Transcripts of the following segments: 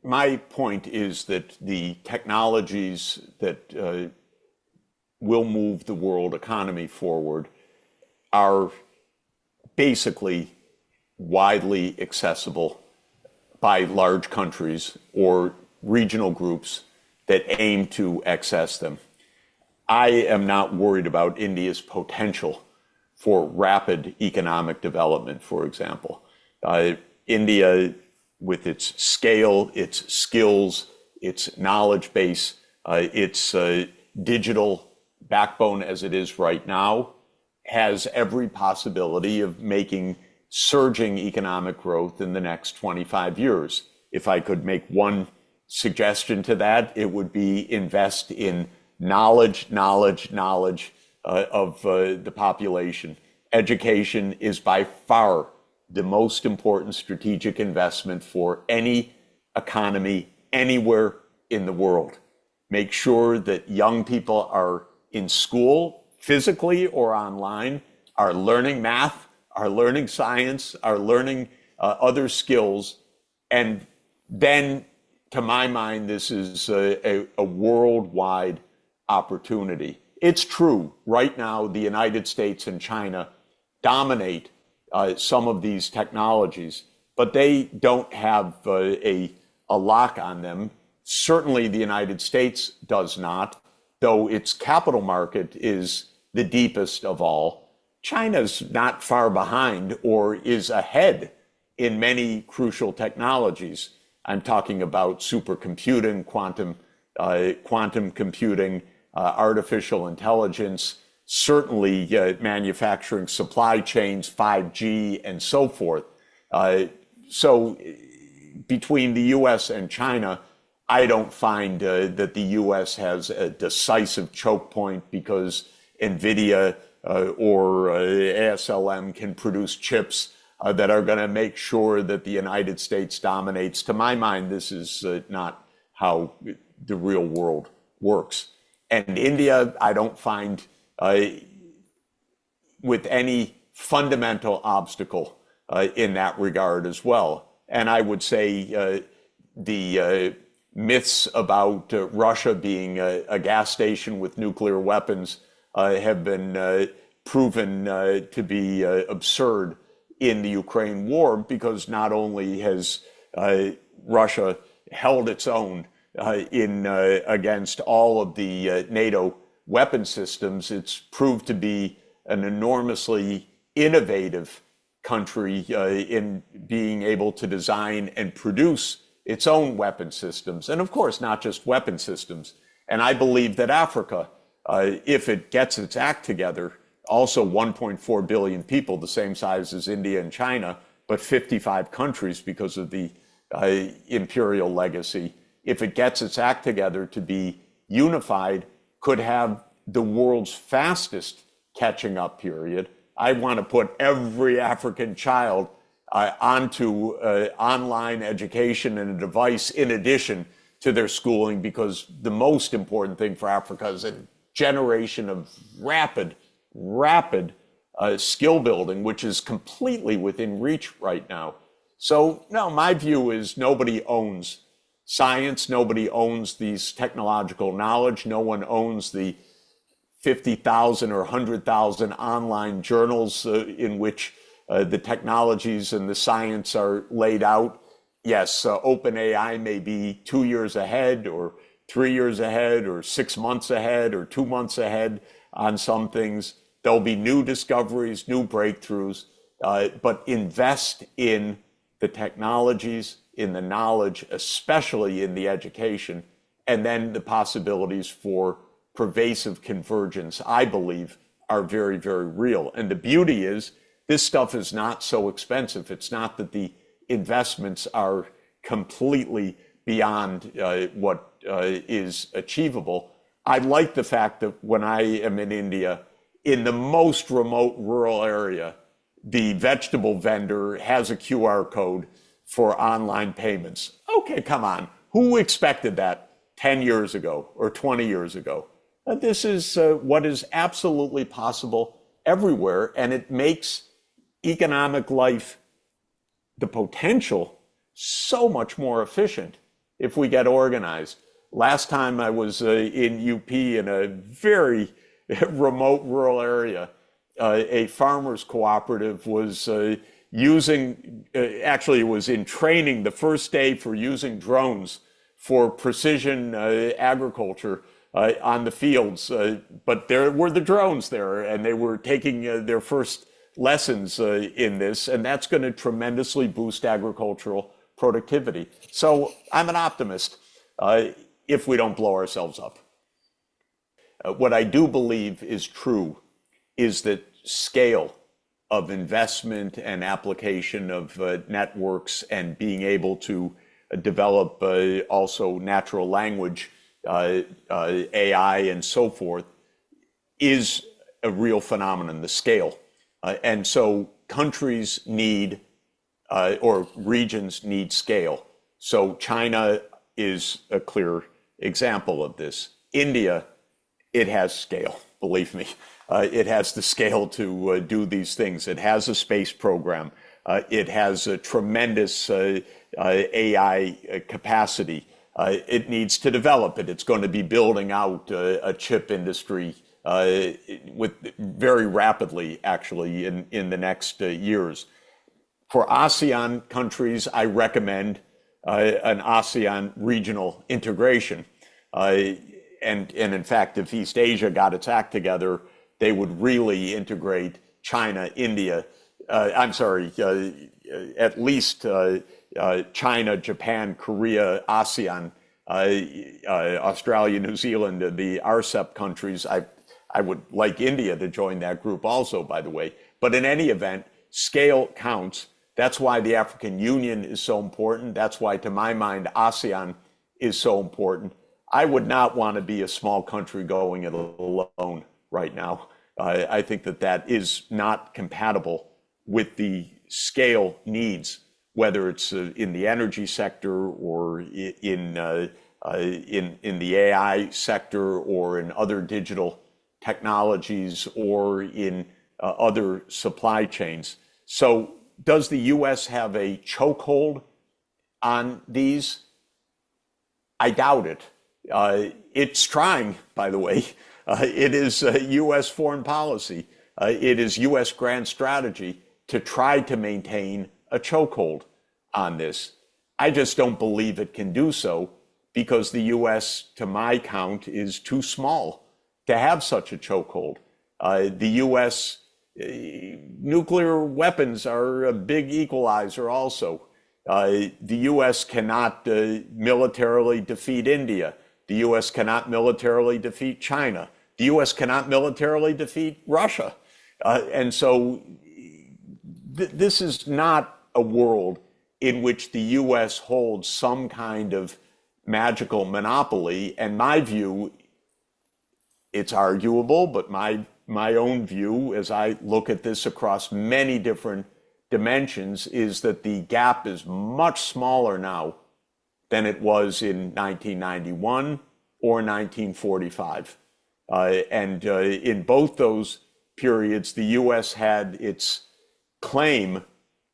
my point is that the technologies that will move the world economy forward are basically widely accessible by large countries or regional groups that aim to access them. I am not worried about India's potential for rapid economic development, for example. India, with its scale, its skills, its knowledge base, its digital backbone as it is right now, has every possibility of making surging economic growth in the next 25 years. If I could make one suggestion to that, it would be invest in knowledge of the population. Education is by far the most important strategic investment for any economy anywhere in the world. Make sure that young people are in school, physically or online, are learning math, are learning science, are learning other skills. And then, to my mind, this is a worldwide opportunity. It's true, right now, the United States and China dominate some of these technologies, but they don't have a lock on them. Certainly the United States does not, though its capital market is the deepest of all. China's not far behind or is ahead in many crucial technologies. I'm talking about supercomputing, quantum computing, artificial intelligence, certainly manufacturing, supply chains, 5G, and so forth. So between the US and China, I don't find that the US has a decisive choke point because NVIDIA or ASLM can produce chips that are going to make sure that the United States dominates. To my mind, this is not how the real world works. And India, I don't find with any fundamental obstacle in that regard as well. And I would say the myths about Russia being a gas station with nuclear weapons have been proven to be absurd in the Ukraine war, because not only has Russia held its own against all of the NATO weapon systems, it's proved to be an enormously innovative country in being able to design and produce its own weapon systems. And of course, not just weapon systems. And I believe that Africa, if it gets its act together, also 1.4 billion people, the same size as India and China, but 55 countries because of the imperial legacy. If it gets its act together to be unified, could have the world's fastest catching up period. I want to put every African child onto online education and a device in addition to their schooling, because the most important thing for Africa is a generation of rapid skill building, which is completely within reach right now. So, no, my view is nobody owns science, nobody owns these technological knowledge, no one owns the 50,000 or 100,000 online journals in which the technologies and the science are laid out. Yes, OpenAI may be 2 years ahead or 3 years ahead or 6 months ahead or 2 months ahead on some things. There'll be new discoveries, new breakthroughs, but invest in the technologies, in the knowledge, especially in the education, and then the possibilities for pervasive convergence, I believe, are very, very real. And the beauty is, this stuff is not so expensive. It's not that the investments are completely beyond what is achievable. I like the fact that when I am in India, in the most remote rural area, the vegetable vendor has a QR code for online payments. Okay, come on. Who expected that 10 years ago or 20 years ago? This is what is absolutely possible everywhere, and it makes economic life, the potential, so much more efficient if we get organized. Last time I was in UP in a very remote rural area, a farmers cooperative was actually it was in training the first day for using drones for precision agriculture on the fields. But there were the drones there, and they were taking their first lessons in this, and that's going to tremendously boost agricultural productivity. So I'm an optimist if we don't blow ourselves up. What I do believe is true is that scale of investment and application of networks and being able to develop also natural language, AI and so forth, is a real phenomenon, the scale. And so countries need, or regions need scale. So China is a clear example of this. India, it has scale, believe me. It has the scale to do these things. It has a space program. It has a tremendous AI capacity. It needs to develop it. It's going to be building out a chip industry with very rapidly, actually, in the next years. For ASEAN countries, I recommend an ASEAN regional integration. And in fact, if East Asia got its act together, they would really integrate China, India, at least China, Japan, Korea, ASEAN, Australia, New Zealand, the RCEP countries. I would like India to join that group also, by the way. But in any event, scale counts. That's why the African Union is so important. That's why, to my mind, ASEAN is so important. I would not want to be a small country going it alone right now. I think that is not compatible with the scale needs, whether it's in the energy sector or in the AI sector or in other digital technologies or in other supply chains. So does the US have a chokehold on these? I doubt it. It's trying, by the way. It is US foreign policy. It is US grand strategy to try to maintain a chokehold on this. I just don't believe it can do so because the US, to my count, is too small to have such a chokehold. The US nuclear weapons are a big equalizer also. The US cannot militarily defeat India. The US cannot militarily defeat China. The US cannot militarily defeat Russia. And so this is not a world in which the US holds some kind of magical monopoly. And my view, it's arguable, but my own view as I look at this across many different dimensions is that the gap is much smaller now than it was in 1991 or 1945. And in both those periods, the US had its claim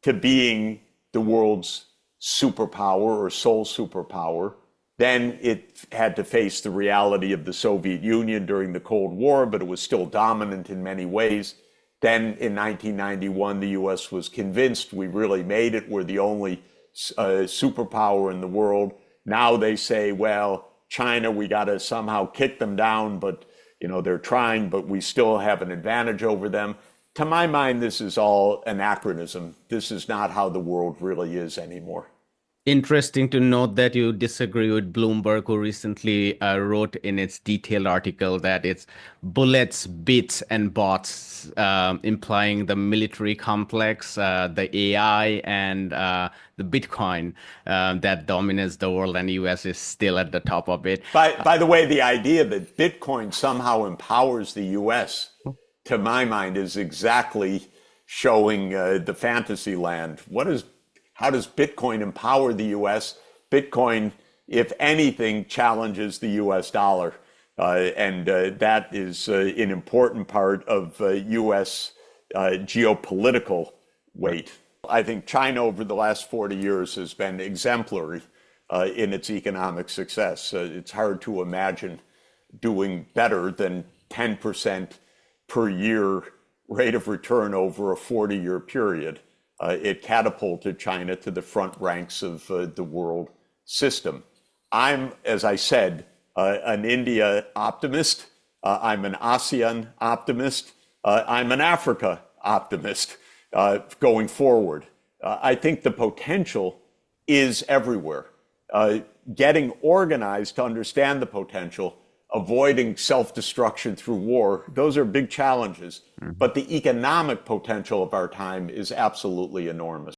to being the world's superpower or sole superpower. Then it had to face the reality of the Soviet Union during the Cold War, but it was still dominant in many ways. Then in 1991, the US was convinced we really made it. We're the only superpower in the world. Now they say, well, China, we got to somehow kick them down, but they're trying, but we still have an advantage over them. To my mind, this is all anachronism. This is not how the world really is anymore. Interesting to note that you disagree with Bloomberg, who recently wrote in its detailed article that it's bullets, bits, and bots, implying the military complex, the AI, and the Bitcoin that dominates the world, and US is still at the top of it. By the way, the idea that Bitcoin somehow empowers the US, to my mind, is exactly showing the fantasy land. How does Bitcoin empower the US? Bitcoin, if anything, challenges the US dollar. And that is an important part of US geopolitical weight. I think China over the last 40 years has been exemplary in its economic success. It's hard to imagine doing better than 10% per year rate of return over a 40-year period. It catapulted China to the front ranks of the world system. I'm, as I said, an India optimist. I'm an ASEAN optimist. I'm an Africa optimist going forward. I think the potential is everywhere. Getting organized to understand the potential, avoiding self-destruction through war, those are big challenges. But the economic potential of our time is absolutely enormous.